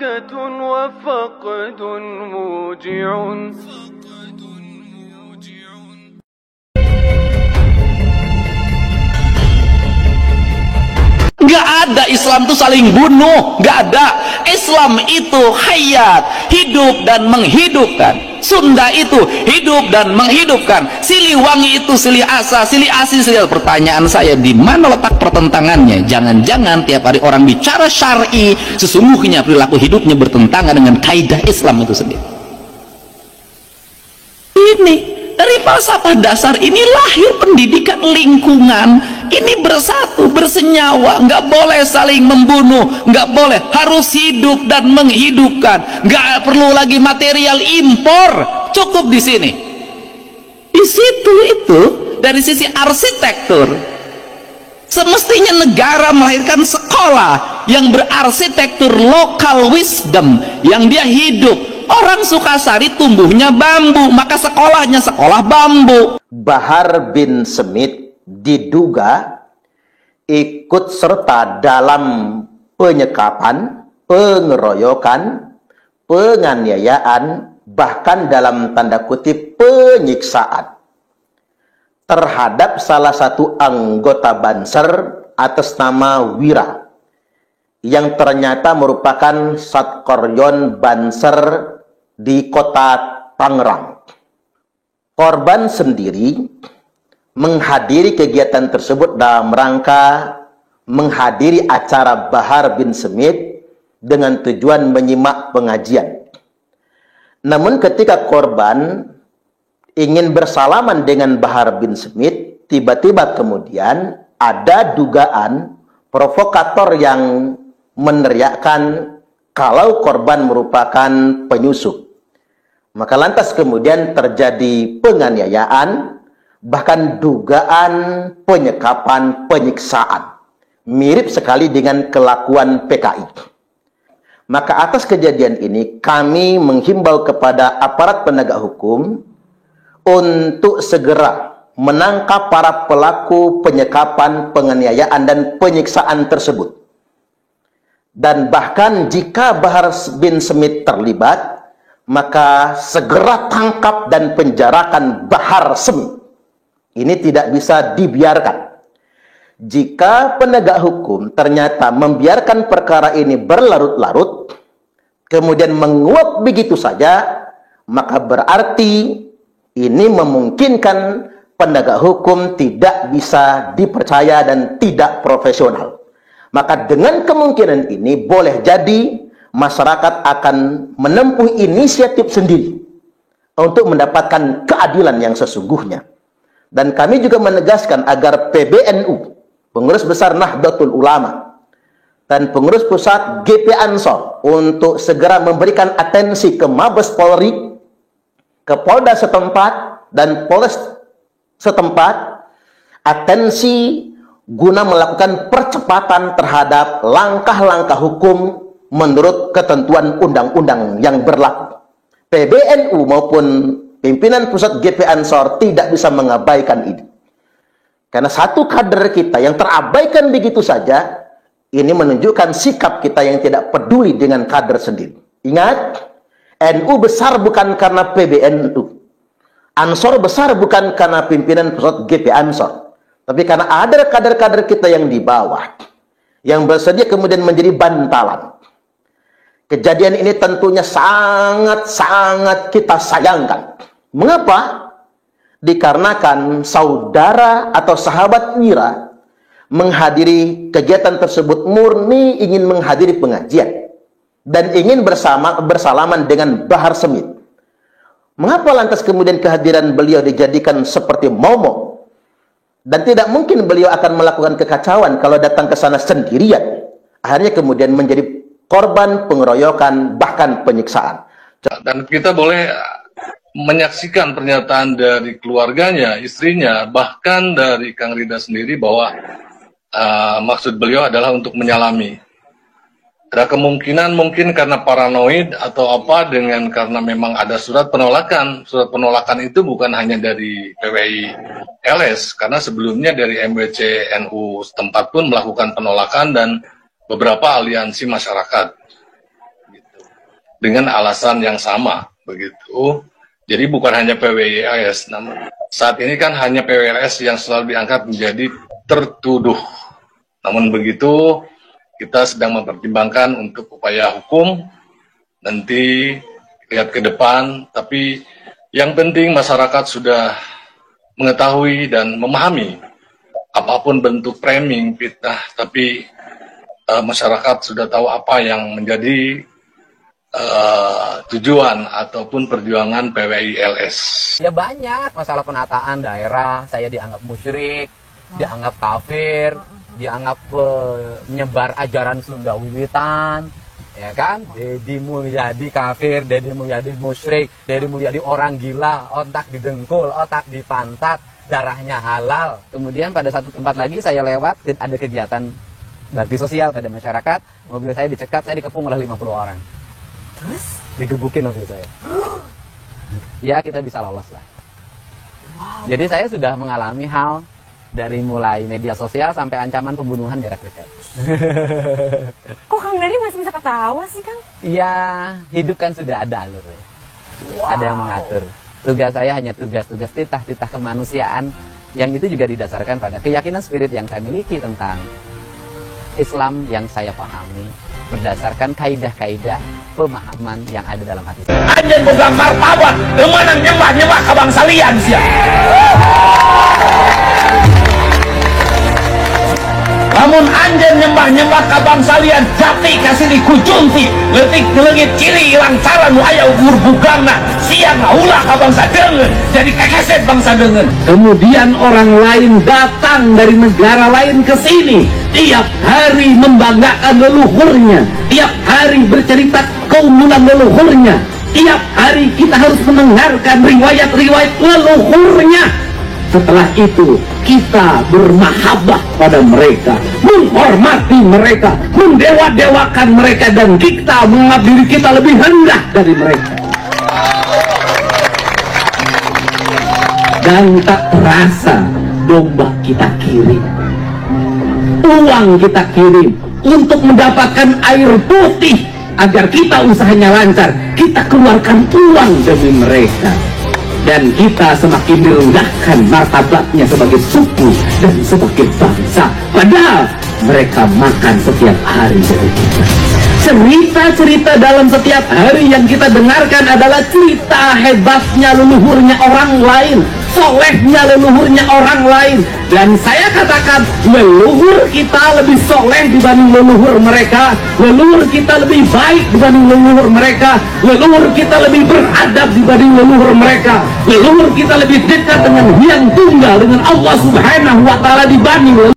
ضحكة وفقد موجع. Nggak ada Islam itu saling bunuh, nggak ada. Islam itu hayat, hidup dan menghidupkan. Sunda itu hidup dan menghidupkan. Siliwangi itu silih asa, silih asi, silih. Pertanyaan saya, di mana letak pertentangannya? Jangan-jangan tiap hari orang bicara syar'i, sesungguhnya perilaku hidupnya bertentangan dengan kaidah Islam itu sendiri. Ini dari falsafah dasar ini lahir pendidikan lingkungan. Ini bersatu, bersenyawa, nggak boleh saling membunuh, nggak boleh, harus hidup dan menghidupkan. Nggak perlu lagi material impor, cukup di sini. Di situ itu dari sisi arsitektur, semestinya negara melahirkan sekolah yang berarsitektur local wisdom, yang dia hidup. Orang Sukasari tumbuhnya bambu, maka sekolahnya sekolah bambu. Bahar bin Smith diduga ikut serta dalam penyekapan, pengeroyokan, penganiayaan, bahkan dalam tanda kutip penyiksaan terhadap salah satu anggota Banser atas nama Wira, yang ternyata merupakan Satkoryon Banser di kota Tangerang. Korban sendiri menghadiri kegiatan tersebut dalam rangka menghadiri acara Bahar bin Smith dengan tujuan menyimak pengajian. Namun ketika korban ingin bersalaman dengan Bahar bin Smith, tiba-tiba kemudian ada dugaan provokator yang meneriakkan kalau korban merupakan penyusup. Maka lantas kemudian terjadi penganiayaan, bahkan dugaan penyekapan, penyiksaan. Mirip sekali dengan kelakuan PKI. Maka atas kejadian ini kami menghimbau kepada aparat penegak hukum untuk segera menangkap para pelaku penyekapan, penganiayaan, dan penyiksaan tersebut. Dan bahkan jika Bahar bin Smith terlibat, maka segera tangkap dan penjarakan Bahar Smith. Ini tidak bisa dibiarkan. Jika penegak hukum ternyata membiarkan perkara ini berlarut-larut, kemudian menguap begitu saja, maka berarti ini memungkinkan penegak hukum tidak bisa dipercaya dan tidak profesional. Maka dengan kemungkinan ini boleh jadi masyarakat akan menempuh inisiatif sendiri untuk mendapatkan keadilan yang sesungguhnya. Dan kami juga menegaskan agar PBNU, Pengurus Besar Nahdlatul Ulama, dan Pengurus Pusat GP Ansor untuk segera memberikan atensi ke Mabes Polri, ke Polda setempat, dan Polres setempat, atensi guna melakukan percepatan terhadap langkah-langkah hukum menurut ketentuan undang-undang yang berlaku. PBNU maupun pimpinan pusat GP Ansor tidak bisa mengabaikan ini. Karena satu kader kita yang terabaikan begitu saja, ini menunjukkan sikap kita yang tidak peduli dengan kader sendiri. Ingat, NU besar bukan karena PBNU. Ansor besar bukan karena pimpinan pusat GP Ansor. Tapi karena ada kader-kader kita yang di bawah, yang bersedia kemudian menjadi bantalan. Kejadian ini tentunya sangat-sangat kita sayangkan. Mengapa? Dikarenakan saudara atau sahabat Wira menghadiri kegiatan tersebut murni ingin menghadiri pengajian dan ingin bersalaman dengan Bahar Smith. Mengapa lantas kemudian kehadiran beliau dijadikan seperti momok? Dan tidak mungkin beliau akan melakukan kekacauan kalau datang ke sana sendirian. Akhirnya kemudian menjadi korban pengeroyokan, bahkan penyiksaan. Dan kita boleh menyaksikan pernyataan dari keluarganya, istrinya, bahkan dari Kang Rida sendiri bahwa maksud beliau adalah untuk menyalami. Ada kemungkinan mungkin karena paranoid atau apa karena memang ada surat penolakan. Surat penolakan itu bukan hanya dari PWI LS, karena sebelumnya dari MWC NU setempat pun melakukan penolakan dan beberapa aliansi masyarakat. Gitu. dengan alasan yang sama, begitu. Jadi bukan hanya PWILS, namun saat ini kan hanya PWLS yang selalu diangkat menjadi tertuduh. Namun begitu, kita sedang mempertimbangkan untuk upaya hukum, nanti lihat ke depan, tapi yang penting masyarakat sudah mengetahui dan memahami apapun bentuk framing fitnah, tapi masyarakat sudah tahu apa yang menjadi tujuan ataupun perjuangan PWILS. Ya banyak masalah penataan daerah, saya dianggap musyrik, dianggap kafir, dianggap penyebar ajaran Sunda Wiwitan, ya kan? Deddy Mulyadi kafir, Deddy Mulyadi musyrik, Deddy Mulyadi orang gila, otak didengkul, otak dipantat, darahnya halal. Kemudian pada satu tempat lagi saya lewat, ada kegiatan bakti sosial pada masyarakat, mobil saya dicegat, saya dikepung oleh 50 orang. Terus? Digebukin mobil saya. Ya kita bisa lolos lah. Jadi saya sudah mengalami hal dari mulai media sosial sampai ancaman pembunuhan jarak dekat. Kok Kang Deddy masih bisa ketawa sih, Kang? Ya, hidup kan sudah ada alurnya. Ada yang mengatur. Tugas saya hanya tugas-tugas titah kemanusiaan, yang itu juga didasarkan pada keyakinan spirit yang saya miliki tentang Islam yang saya pahami, berdasarkan kaidah-kaidah pemahaman yang ada dalam hati saya. Anjen boga martabat, kemana nyembah-nyembah ke bangsa lian sia. Namun anjen nyembah-nyembah ke bangsa lian, jati kasih dikucunti, letik legit ciri ilang cara nu aya ukur bugangna, siang ulah ke bangsa dengen, jadi kekeset bangsa dengen. Kemudian orang lain datang dari negara lain ke sini, tiap hari membanggakan leluhurnya, tiap hari bercerita keunggulan leluhurnya, tiap hari kita harus mendengarkan riwayat-riwayat leluhurnya. Setelah itu kita bermahabbah pada mereka, menghormati mereka, mendewa-dewakan mereka, dan kita menganggap diri kita lebih rendah dari mereka. Dan tak terasa domba kita kirim, uang kita kirim untuk mendapatkan air putih agar kita usahanya lancar, kita keluarkan uang demi mereka. Dan kita semakin direndahkan martabatnya sebagai suku dan sebagai bangsa, padahal mereka makan setiap hari dari kita. Cerita-cerita dalam setiap hari yang kita dengarkan adalah cerita hebatnya leluhurnya orang lain, solehnya leluhurnya orang lain. Dan saya katakan, leluhur kita lebih soleh dibanding leluhur mereka, leluhur kita lebih baik dibanding leluhur mereka, leluhur kita lebih beradab dibanding leluhur mereka, leluhur kita lebih dekat dengan Hyang Tunggal, dengan Allah Subhanahu wa Ta'ala dibanding